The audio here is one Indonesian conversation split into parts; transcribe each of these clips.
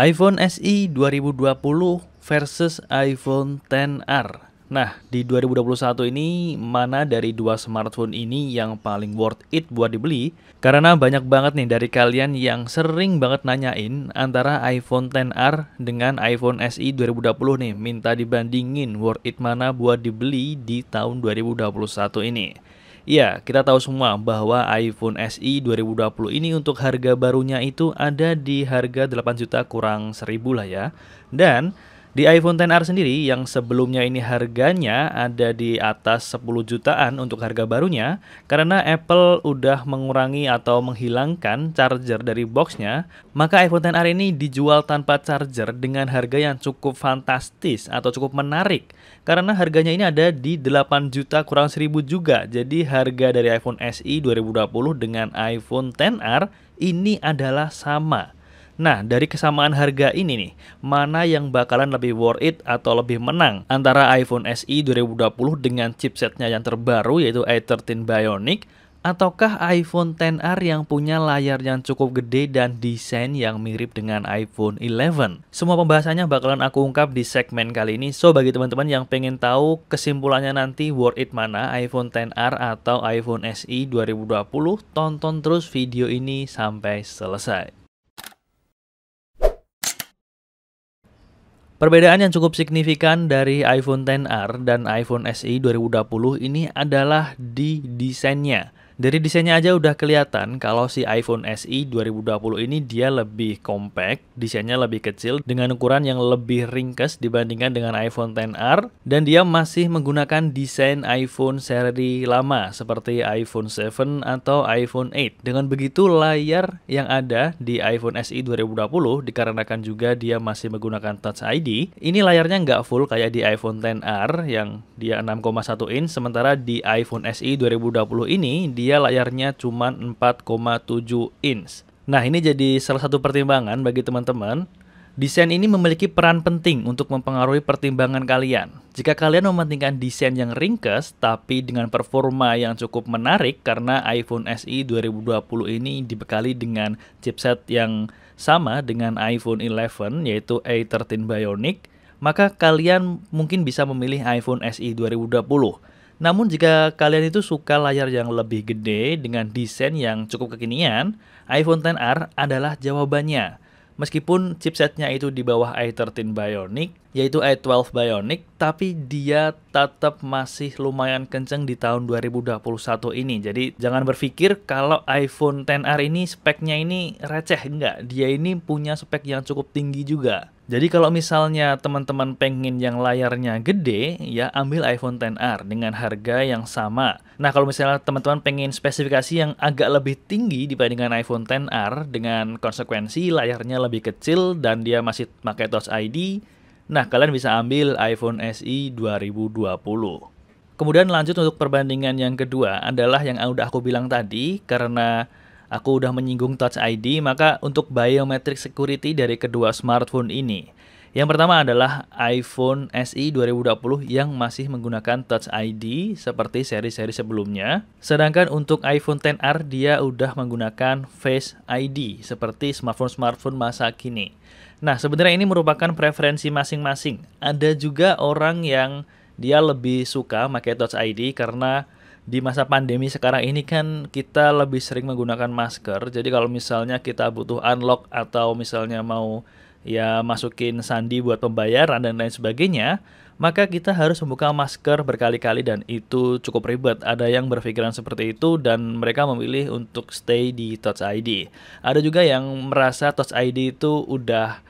iPhone SE 2020 versus iPhone XR. Nah, di 2021 ini mana dari dua smartphone ini yang paling worth it buat dibeli? Karena banyak banget nih dari kalian yang sering banget nanyain antara iPhone XR dengan iPhone SE 2020 nih, minta dibandingin worth it mana buat dibeli di tahun 2021 ini. Ya, kita tahu semua bahwa iPhone SE 2020 ini untuk harga barunya itu ada di harga 8 juta kurang 1000 lah ya. Dan di iPhone XR sendiri yang sebelumnya ini harganya ada di atas 10 jutaan untuk harga barunya, karena Apple udah mengurangi atau menghilangkan charger dari boxnya, maka iPhone XR ini dijual tanpa charger dengan harga yang cukup fantastis atau cukup menarik. Karena harganya ini ada di 8 juta kurang 1000 juga. Jadi harga dari iPhone SE 2020 dengan iPhone XR ini adalah sama. Nah, dari kesamaan harga ini nih, mana yang bakalan lebih worth it atau lebih menang antara iPhone SE 2020 dengan chipsetnya yang terbaru yaitu A13 Bionic, ataukah iPhone XR yang punya layar yang cukup gede dan desain yang mirip dengan iPhone 11? Semua pembahasannya bakalan aku ungkap di segmen kali ini. So, bagi teman-teman yang pengen tahu kesimpulannya nanti worth it mana iPhone XR atau iPhone SE 2020, tonton terus video ini sampai selesai. Perbedaan yang cukup signifikan dari iPhone XR dan iPhone SE 2020 ini adalah di desainnya. Dari desainnya aja udah kelihatan kalau si iPhone SE 2020 ini dia lebih compact, desainnya lebih kecil dengan ukuran yang lebih ringkas dibandingkan dengan iPhone XR, dan dia masih menggunakan desain iPhone seri lama seperti iPhone 7 atau iPhone 8. Dengan begitu layar yang ada di iPhone SE 2020 dikarenakan juga dia masih menggunakan Touch ID, ini layarnya nggak full kayak di iPhone XR yang dia 6,1 inch, sementara di iPhone SE 2020 ini dia layarnya cuma 4,7 inch. Nah, ini jadi salah satu pertimbangan bagi teman-teman. Desain ini memiliki peran penting untuk mempengaruhi pertimbangan kalian. Jika kalian mementingkan desain yang ringkas tapi dengan performa yang cukup menarik karena iPhone SE 2020 ini dibekali dengan chipset yang sama dengan iPhone 11 yaitu A13 Bionic, maka kalian mungkin bisa memilih iPhone SE 2020. Namun jika kalian itu suka layar yang lebih gede dengan desain yang cukup kekinian, iPhone XR adalah jawabannya. Meskipun chipsetnya itu di bawah A13 Bionic, yaitu A12 Bionic, tapi dia tetap masih lumayan kenceng di tahun 2021 ini. Jadi jangan berpikir kalau iPhone XR ini speknya ini receh, enggak. Dia ini punya spek yang cukup tinggi juga. Jadi kalau misalnya teman-teman pengen yang layarnya gede, ya ambil iPhone XR dengan harga yang sama. Nah, kalau misalnya teman-teman pengen spesifikasi yang agak lebih tinggi dibandingkan iPhone XR dengan konsekuensi layarnya lebih kecil dan dia masih pakai Touch ID, nah kalian bisa ambil iPhone SE 2020. Kemudian lanjut untuk perbandingan yang kedua adalah yang udah aku bilang tadi, karena aku udah menyinggung Touch ID, maka untuk biometric security dari kedua smartphone ini. Yang pertama adalah iPhone SE 2020 yang masih menggunakan Touch ID seperti seri-seri sebelumnya. Sedangkan untuk iPhone XR dia udah menggunakan Face ID seperti smartphone-smartphone masa kini. Nah, sebenarnya ini merupakan preferensi masing-masing. Ada juga orang yang dia lebih suka pakai Touch ID karena di masa pandemi sekarang ini kan kita lebih sering menggunakan masker. Jadi kalau misalnya kita butuh unlock atau misalnya mau ya masukin sandi buat pembayaran dan lain sebagainya, maka kita harus membuka masker berkali-kali dan itu cukup ribet. Ada yang berpikiran seperti itu dan mereka memilih untuk stay di Touch ID. Ada juga yang merasa Touch ID itu udah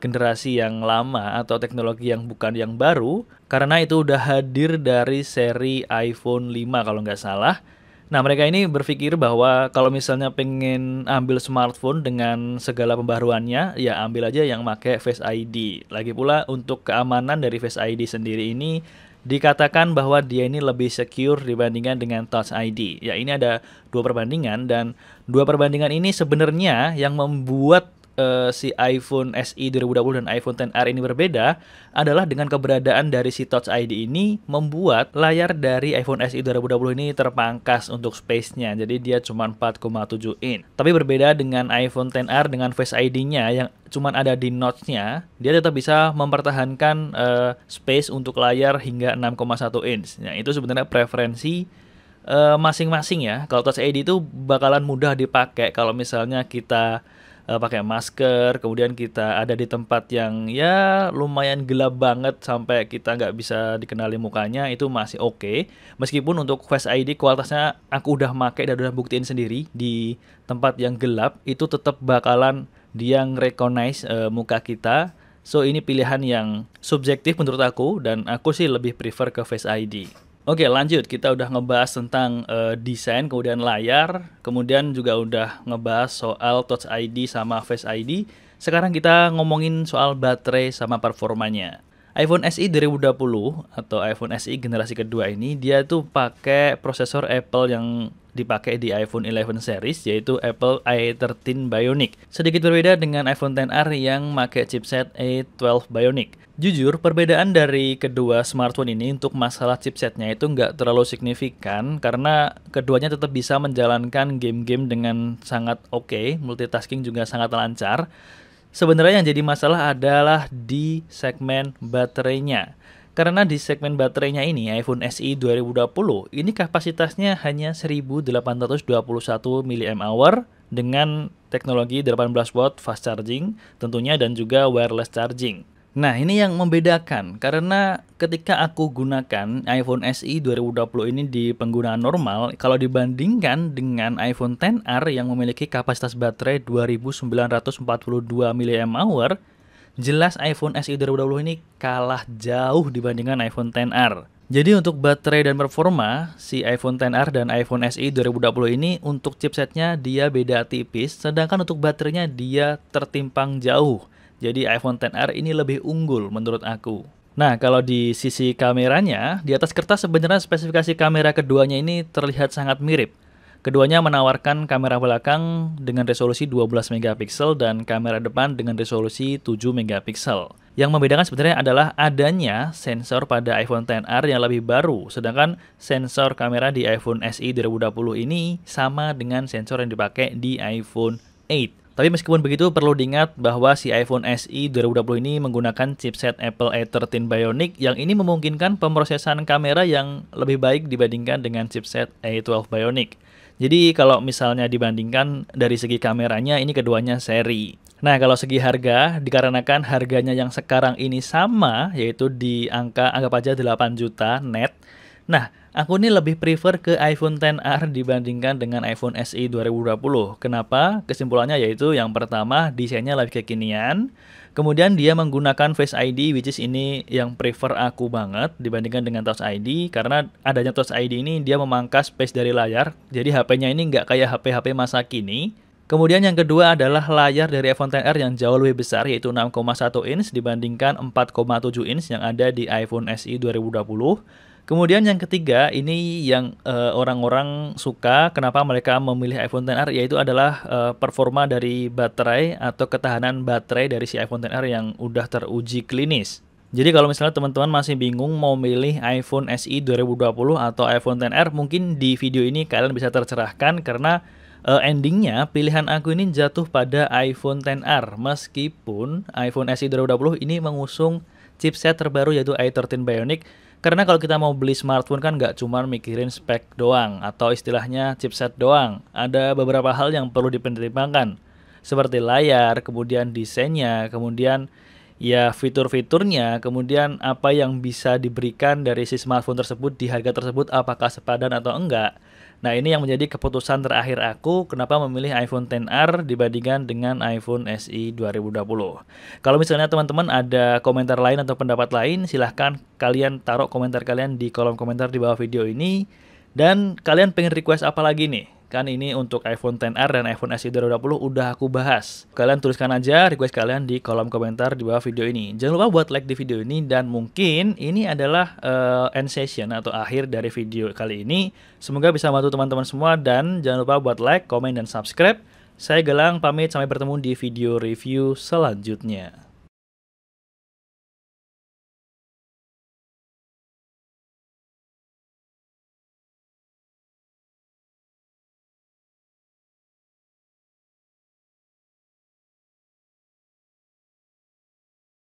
generasi yang lama atau teknologi yang bukan yang baru, karena itu udah hadir dari seri iPhone 5 kalau nggak salah. Nah, mereka ini berpikir bahwa kalau misalnya pengen ambil smartphone dengan segala pembaruannya, ya ambil aja yang pakai Face ID. Lagi pula untuk keamanan dari Face ID sendiri ini dikatakan bahwa dia ini lebih secure dibandingkan dengan Touch ID. Ya, ini ada dua perbandingan dan dua perbandingan ini sebenarnya yang membuat si iPhone SE 2020 dan iPhone XR ini berbeda adalah dengan keberadaan dari si Touch ID ini membuat layar dari iPhone SE 2020 ini terpangkas untuk space-nya. Jadi dia cuma 4,7 inch. Tapi berbeda dengan iPhone XR dengan Face ID-nya yang cuma ada di notch-nya, dia tetap bisa mempertahankan space untuk layar hingga 6,1 inch. Nah, itu sebenarnya preferensi masing-masing ya. Kalau Touch ID itu bakalan mudah dipakai kalau misalnya kita pakai masker, kemudian kita ada di tempat yang ya lumayan gelap banget sampai kita nggak bisa dikenali mukanya, itu masih oke. Meskipun untuk Face ID kualitasnya aku udah pakai dan udah buktiin sendiri di tempat yang gelap, itu tetap bakalan dia nge-recognize muka kita. So ini pilihan yang subjektif menurut aku, dan aku sih lebih prefer ke Face ID. Oke, lanjut. Kita udah ngebahas tentang desain, kemudian layar, kemudian juga udah ngebahas soal Touch ID sama Face ID. Sekarang kita ngomongin soal baterai sama performanya. iPhone SE 2020 atau iPhone SE generasi kedua ini, dia tuh pakai prosesor Apple yang dipakai di iPhone 11 series, yaitu Apple A13 Bionic. Sedikit berbeda dengan iPhone XR yang pakai chipset A12 Bionic. Jujur, perbedaan dari kedua smartphone ini untuk masalah chipsetnya itu nggak terlalu signifikan karena keduanya tetap bisa menjalankan game-game dengan sangat oke, multitasking juga sangat lancar. Sebenarnya yang jadi masalah adalah di segmen baterainya. Karena di segmen baterainya ini, iPhone SE 2020 ini kapasitasnya hanya 1821 mAh dengan teknologi 18 watt fast charging tentunya dan juga wireless charging. Nah, ini yang membedakan karena ketika aku gunakan iPhone SE 2020 ini di penggunaan normal, kalau dibandingkan dengan iPhone XR yang memiliki kapasitas baterai 2942 mAh, jelas iPhone SE 2020 ini kalah jauh dibandingkan iPhone XR. Jadi untuk baterai dan performa, si iPhone XR dan iPhone SE 2020 ini untuk chipsetnya dia beda tipis, sedangkan untuk baterainya dia tertimpang jauh. Jadi iPhone XR ini lebih unggul menurut aku. Nah, kalau di sisi kameranya, di atas kertas sebenarnya spesifikasi kamera keduanya ini terlihat sangat mirip. Keduanya menawarkan kamera belakang dengan resolusi 12 megapiksel dan kamera depan dengan resolusi 7 megapiksel. Yang membedakan sebenarnya adalah adanya sensor pada iPhone XR yang lebih baru, sedangkan sensor kamera di iPhone SE 2020 ini sama dengan sensor yang dipakai di iPhone 8. Tapi meskipun begitu perlu diingat bahwa si iPhone SE 2020 ini menggunakan chipset Apple A13 Bionic yang ini memungkinkan pemrosesan kamera yang lebih baik dibandingkan dengan chipset A12 Bionic. Jadi kalau misalnya dibandingkan dari segi kameranya ini keduanya seri. Nah, kalau segi harga, dikarenakan harganya yang sekarang ini sama, yaitu di angka anggap aja 8 juta net. Nah, aku ini lebih prefer ke iPhone XR dibandingkan dengan iPhone SE 2020. Kenapa? Kesimpulannya yaitu yang pertama, desainnya lebih kekinian. Kemudian dia menggunakan Face ID, which is ini yang prefer aku banget dibandingkan dengan Touch ID. Karena adanya Touch ID ini dia memangkas space dari layar. Jadi HP-nya ini nggak kayak HP-HP masa kini. Kemudian yang kedua adalah layar dari iPhone XR yang jauh lebih besar, yaitu 6,1 inch dibandingkan 4,7 inch yang ada di iPhone SE 2020. Kemudian yang ketiga, ini yang orang-orang suka, kenapa mereka memilih iPhone XR, yaitu adalah performa dari baterai atau ketahanan baterai dari si iPhone XR yang udah teruji klinis. Jadi kalau misalnya teman-teman masih bingung mau milih iPhone SE 2020 atau iPhone XR, mungkin di video ini kalian bisa tercerahkan karena endingnya pilihan aku ini jatuh pada iPhone XR, meskipun iPhone SE 2020 ini mengusung chipset terbaru yaitu A13 Bionic. Karena kalau kita mau beli smartphone kan nggak cuma mikirin spek doang atau istilahnya chipset doang. Ada beberapa hal yang perlu dipertimbangkan seperti layar, kemudian desainnya, kemudian ya fitur-fiturnya, kemudian apa yang bisa diberikan dari si smartphone tersebut di harga tersebut apakah sepadan atau enggak. Nah, ini yang menjadi keputusan terakhir aku kenapa memilih iPhone XR dibandingkan dengan iPhone SE 2020. Kalau misalnya teman-teman ada komentar lain atau pendapat lain, silahkan kalian taruh komentar kalian di kolom komentar di bawah video ini. Dan kalian pengen request apa lagi nih? Kan ini untuk iPhone XR dan iPhone SE 2020 udah aku bahas. Kalian tuliskan aja request kalian di kolom komentar di bawah video ini. Jangan lupa buat like di video ini dan mungkin ini adalah end session atau akhir dari video kali ini. Semoga bisa bantu teman-teman semua dan jangan lupa buat like, komen, dan subscribe. Saya Galang pamit, sampai bertemu di video review selanjutnya.